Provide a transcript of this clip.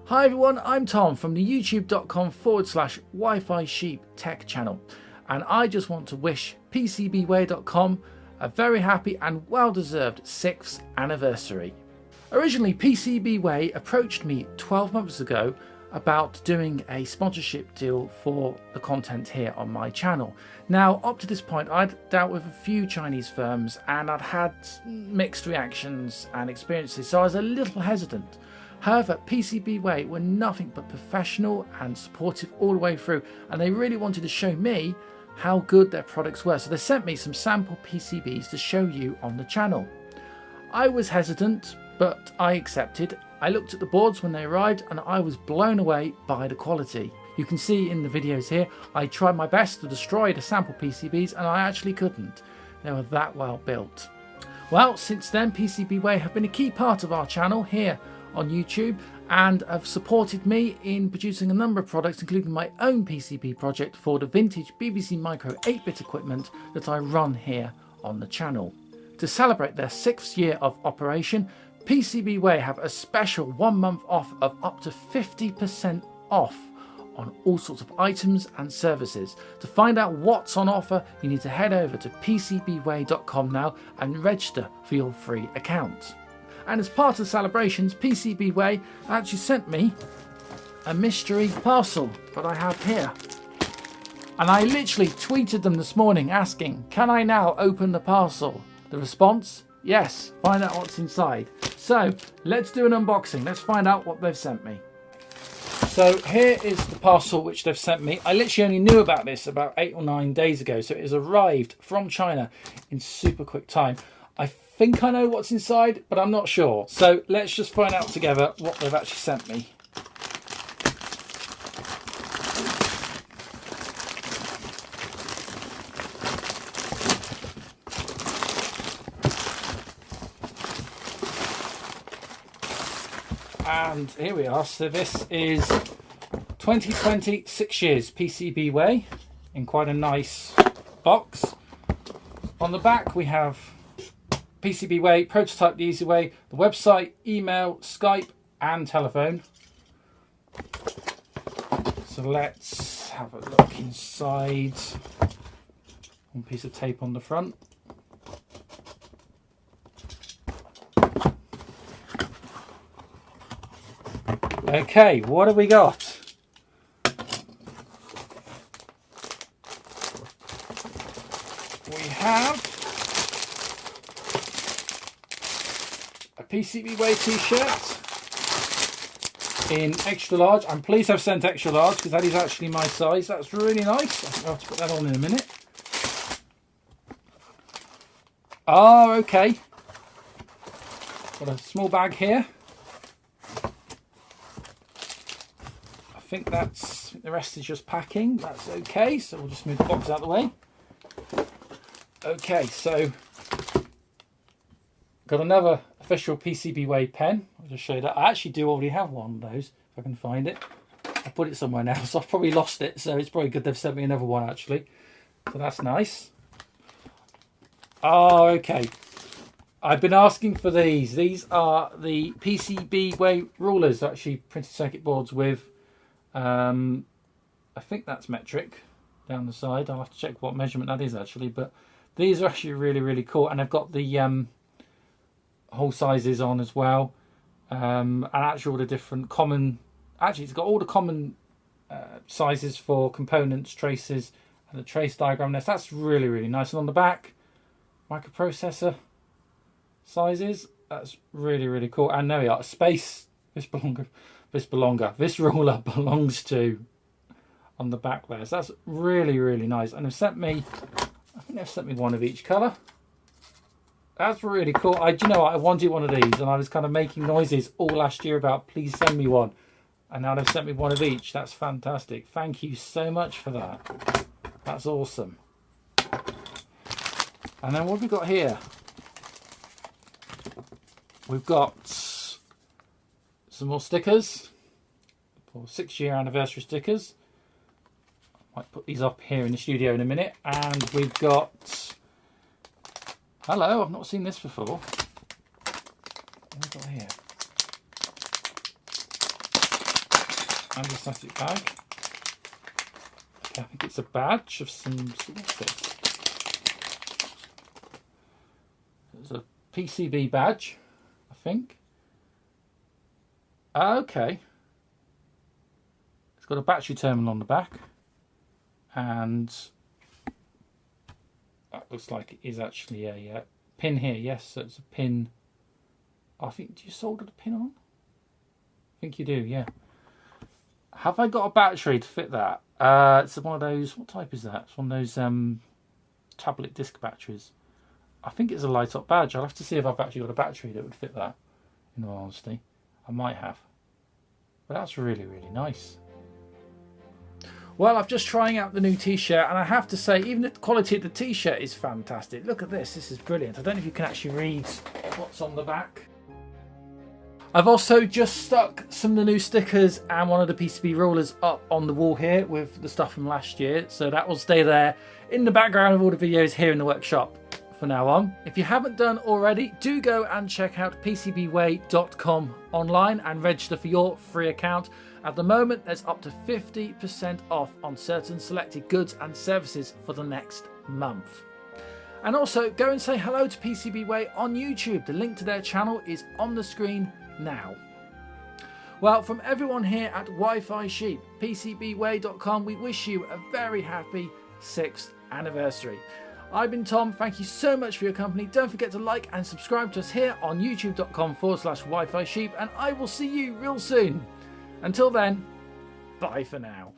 Hi everyone, I'm Tom from the youtube.com/Wi-Fi Sheep Tech channel, and I just want to wish PCBWay.com a very happy and well-deserved 6th anniversary. Originally, PCBWay approached me 12 months ago about doing a sponsorship deal for the content here on my channel. Now, up to this point, I'd dealt with a few Chinese firms and I'd had mixed reactions and experiences, so I was a little hesitant. However, PCBWay were nothing but professional and supportive all the way through, and they really wanted to show me how good their products were. So they sent me some sample PCBs to show you on the channel. I was hesitant, but I accepted. I looked at the boards when they arrived and I was blown away by the quality. You can see in the videos here, I tried my best to destroy the sample PCBs and I actually couldn't. They were that well built. Well, since then, PCBWay have been a key part of our channel here on YouTube and have supported me in producing a number of products, including my own PCB project for the vintage BBC Micro 8-bit equipment that I run here on the channel. To celebrate their 6th year of operation, PCBWay have a special 1 month off of up to 50% off on all sorts of items and services. To find out what's on offer, you need to head over to PCBWay.com now and register for your free account. And as part of the celebrations, PCBWay actually sent me a mystery parcel that I have here. And I literally tweeted them this morning asking, can I now open the parcel? The response, yes, find out what's inside. So let's do an unboxing. Let's find out what they've sent me. So here is the parcel which they've sent me. I literally only knew about this about 8 or 9 days ago. So it has arrived from China in super quick time. I think I know what's inside, but I'm not sure. So let's just find out together what they've actually sent me. And here we are. So this is 2020 6 years PCBWay in quite a nice box. On the back we have PCBWay, prototype the easy way, the website, email, Skype and telephone. So let's have a look inside. One piece of tape on the front. Okay, what have we got? We have a PCBWay t-shirt in extra large. I'm pleased I've sent extra large because that is actually my size. That's really nice. I'll have to put that on in a minute. Oh, okay. Got a small bag here. I think the rest is just packing. That's okay. So we'll just move the box out of the way. Okay, so got another official PCBWay pen. I'll just show you that. I actually do already have one of those, if I can find it. I put it somewhere now, so I've probably lost it, so it's probably good they've sent me another one actually. So that's nice. Oh, okay. I've been asking for these. These are the PCBWay rulers, actually printed circuit boards with, I think that's metric down the side. I'll have to check what measurement that is actually, but these are actually really, really cool. And they've got the hole sizes on as well, and actually all the different common, actually it's got all the common sizes for components, traces, and the trace diagram there. So that's really, really nice. And on the back, microprocessor sizes. That's really, really cool. And there we are, space. This ruler belongs to on the back there. So that's really, really nice. And they've sent me, I think they've sent me one of each colour. That's really cool. Do you know what? I wanted one of these and I was kind of making noises all last year about please send me one. And now they've sent me one of each. That's fantastic. Thank you so much for that. That's awesome. And then what have we got here? We've got some more stickers. For 6-year anniversary stickers. Might put these up here in the studio in a minute. And we've got, hello, I've not seen this before. What have we got here? anti-static bag. Okay, I think it's a badge of some. What's this? It's a PCB badge, I think. Okay. It's got a battery terminal on the back, and that looks like it is actually a pin here. Yes, so it's a pin. I think, do you solder the pin on? I think you do, yeah. Have I got a battery to fit that? It's one of those, what type is that? It's one of those tablet disc batteries. I think it's a light up badge. I'll have to see if I've actually got a battery that would fit that, in all honesty. I might have. But that's really, really nice. Well, I've just trying out the new t-shirt, and I have to say, even the quality of the t-shirt is fantastic. Look at this is brilliant. I don't know if you can actually read what's on the back. I've also just stuck some of the new stickers and one of the PCB rulers up on the wall here with the stuff from last year, so that will stay there in the background of all the videos here in the workshop for now on. If you haven't done already, do go and check out PCBWay.com online and register for your free account. At the moment, there's up to 50% off on certain selected goods and services for the next month. And also, go and say hello to PCBWay on YouTube. The link to their channel is on the screen now. Well, from everyone here at Wi-Fi Sheep, PCBWay.com, we wish you a very happy 6th anniversary. I've been Tom, thank you so much for your company. Don't forget to like and subscribe to us here on youtube.com/Wi-Fi Sheep, and I will see you real soon. Until then, bye for now.